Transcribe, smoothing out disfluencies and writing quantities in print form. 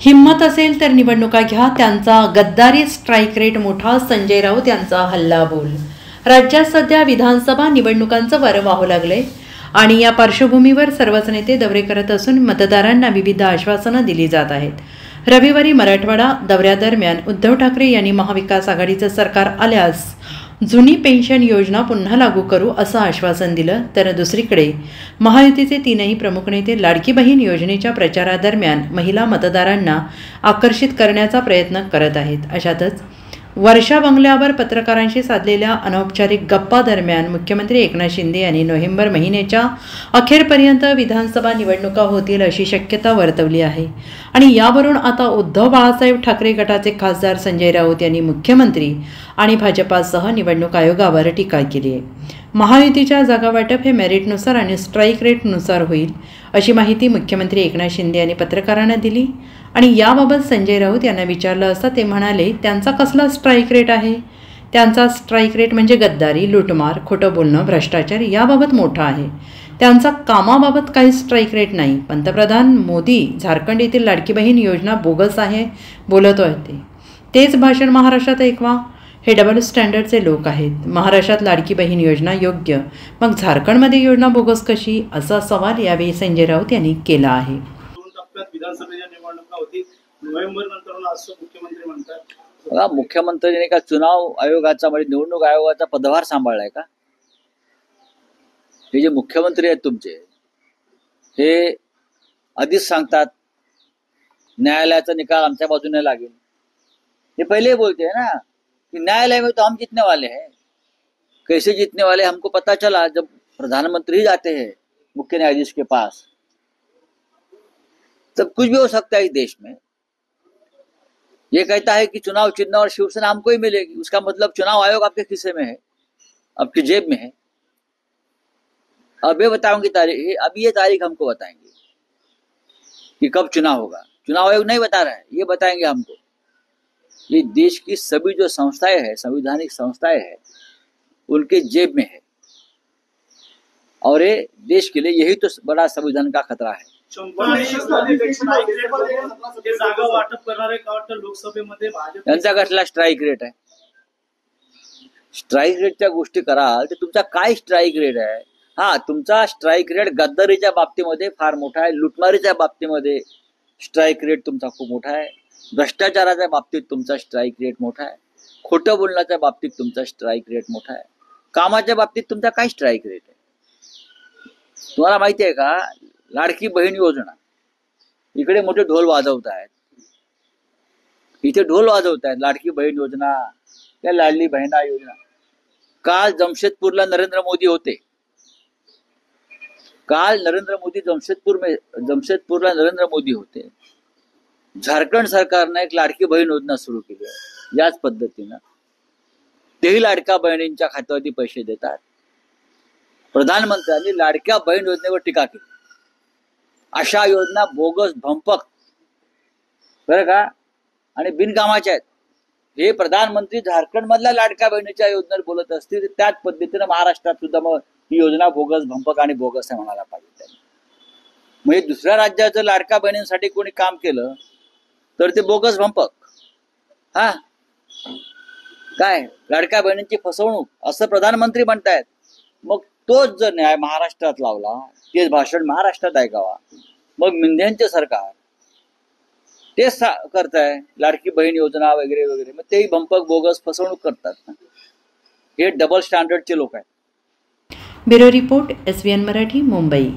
हिम्मत असेल तर निवडणुका घ्या, त्यांचा गद्दारी स्ट्राईक रेट मोठा. संजय राऊत यांचा हल्लाबोल. राज्यात सध्या विधानसभा निवडणुकांचं वारं वाहू लागले आणि या पार्श्वभूमीवर सर्वच नेते दौरे करत असून मतदारांना विविध आश्वासनं दिली जात आहेत. रविवारी मराठवाडा दौऱ्यादरम्यान उद्धव ठाकरे यांनी महाविकास आघाडीचं सरकार आल्यास जुनी पेन्शन योजना पुन्हा लागू करू असं आश्वासन दिलं. तर दुसरीकडे महायुतीचे तीनही प्रमुख नेते लाडकी बहीण योजनेच्या प्रचारादरम्यान महिला मतदारांना आकर्षित करण्याचा प्रयत्न करत आहेत. अशातच वर्षा बंगल्यावर पत्रकारांशी साधलेल्या अनौपचारिक गप्पा दरम्यान मुख्यमंत्री एकनाथ शिंदे यांनी नोव्हेंबर महिन्याच्या अखेरपर्यंत विधानसभा निवडणुका होतील अशी शक्यता वर्तवली आहे. आणि यावरून आता उद्धव बाळासाहेब ठाकरे गटाचे खासदार संजय राऊत यांनी मुख्यमंत्री आणि भाजपासह निवडणूक आयोगावर टीका केली आहे. महायुतीच्या जागावाटप हे मेरिटनुसार आणि स्ट्राईक रेटनुसार होईल अशी माहिती मुख्यमंत्री एकनाथ शिंदे यांनी पत्रकारांना दिली. आणि याबाबत संजय राऊत यांना विचारलं असता ते म्हणाले, त्यांचा कसला स्ट्राईक रेट आहे? त्यांचा स्ट्राईक रेट म्हणजे गद्दारी, लूटमार, खोटं बोलणं, भ्रष्टाचार याबाबत मोठा आहे. त्यांचा कामाबाबत काही स्ट्राईक रेट नाही. पंतप्रधान मोदी झारखंड येथील लाडकी बहीण योजना बोगस आहे बोलत होते, तेच भाषण महाराष्ट्रात ऐकवा. हे डबल स्टँडर्डचे लोक आहेत. महाराष्ट्रात लाडकी बहीण योजना योग्य, मग झारखंडमध्ये योजना बोगस कशी, असा सवाल यावेळी संजय राऊत यांनी केला आहे. विधानसभेच्या निवडणुका होती नोव्हेंबर नंतर असं मुख्यमंत्री म्हणतात. बघा, मुख्यमंत्र्यांनी का चुनाव आयोगाचा म्हणजे निवडणूक आयोगाचा पदभार सांभाळलाय का? हे जे मुख्यमंत्री आहेत तुमचे, हे आधीच सांगतात न्यायालयाचा निकाल आमच्या बाजूने लागेल. हे पहिले बोलते है ना कि न्यायालय में तो हम जीतने वाले हैं. कैसे जीतने वाले हमको पता चला जब प्रधानमंत्री जाते हैं मुख्य न्यायाधीश के पास. तब कुछ भी हो सकता है इस देश में. ये कहता है कि चुनाव चिन्ह और शिवसेना हमको ही मिलेगी, उसका मतलब चुनाव आयोग आपके खिस्से में है, आपकी जेब में है. अब ये बताऊंगी तारीख, अब ये तारीख हमको बताएंगे कि कब चुनाव होगा. चुनाव आयोग नहीं बता रहा है, ये बताएंगे हमको. ये देश की सभी जो संस्थाएं हैं, संवैधानिक संस्थाएं हैं, उनके जेब में है. और ये देश के लिए यही तो बड़ा संविधान का खतरा है. त्यांचा कसला स्ट्राईक रेट आहे? स्ट्राईक रेटच्या गोष्टी कराल तर तुमचा काय स्ट्राईक रेट आहे? हा, तुमचा स्ट्राईक रेट गद्दारीच्या बाबतीमध्ये फार मोठा आहे, लुटमारीच्या बाबतीमध्ये स्ट्राईक रेट तुमचा खूप मोठा आहे, भ्रष्टाचाराच्या बाबतीत तुमचा स्ट्राईक रेट मोठा आहे, खोटं बोलण्याच्या बाबतीत तुमचा स्ट्राईक रेट मोठा आहे. कामाच्या बाबतीत तुमचा काय स्ट्राईक रेट आहे? तुम्हाला माहिती आहे का, लाडकी बहीण योजना इकडे मोठे ढोल वाजवत आहेत, इथे ढोल वाजवत आहेत. लाडकी बहीण योजना, या लाडली बहिणा योजना. काल जमशेदपूरला नरेंद्र मोदी होते. काल नरेंद्र मोदी जमशेदपूरला नरेंद्र मोदी होते. झारखंड सरकारने एक लाडकी बहीण योजना सुरू केली आहे. याच पद्धतीनं तेही लाडक्या बहिणींच्या खात्यावरती पैसे देतात. प्रधानमंत्र्यांनी लाडक्या बहीण योजनेवर टीका केली. अशा योजना बोगस, भंपक बरं का आणि बिनकामाच्या आहेत. हे प्रधानमंत्री झारखंड मधल्या लाडक्या बहिणीच्या योजनेवर बोलत असतील, त्याच पद्धतीनं महाराष्ट्रात सुद्धा मग ही योजना बोगस, भंपक आणि बोगस आहे म्हणायला पाहिजे. म्हणजे दुसऱ्या राज्याचं लाडक्या बहिणींसाठी कोणी काम केलं तर ते बोगस, भंपक. हा काय लाडक्या बहिणींची फसवणूक असं प्रधानमंत्री म्हणतायत. मग तोच जर न्याय महाराष्ट्रात लावला, तेच भाषण महाराष्ट्रात ऐकावा, मग मिंध्यांचे सरकार तेच करताय लाडकी बहीण योजना वगैरे वगैरे, मग तेही भंपक, बोगस, फसवणूक करतात ना. हे डबल स्टँडर्डचे लोक आहेत. Bureau report, SVN Marathi, Mumbai.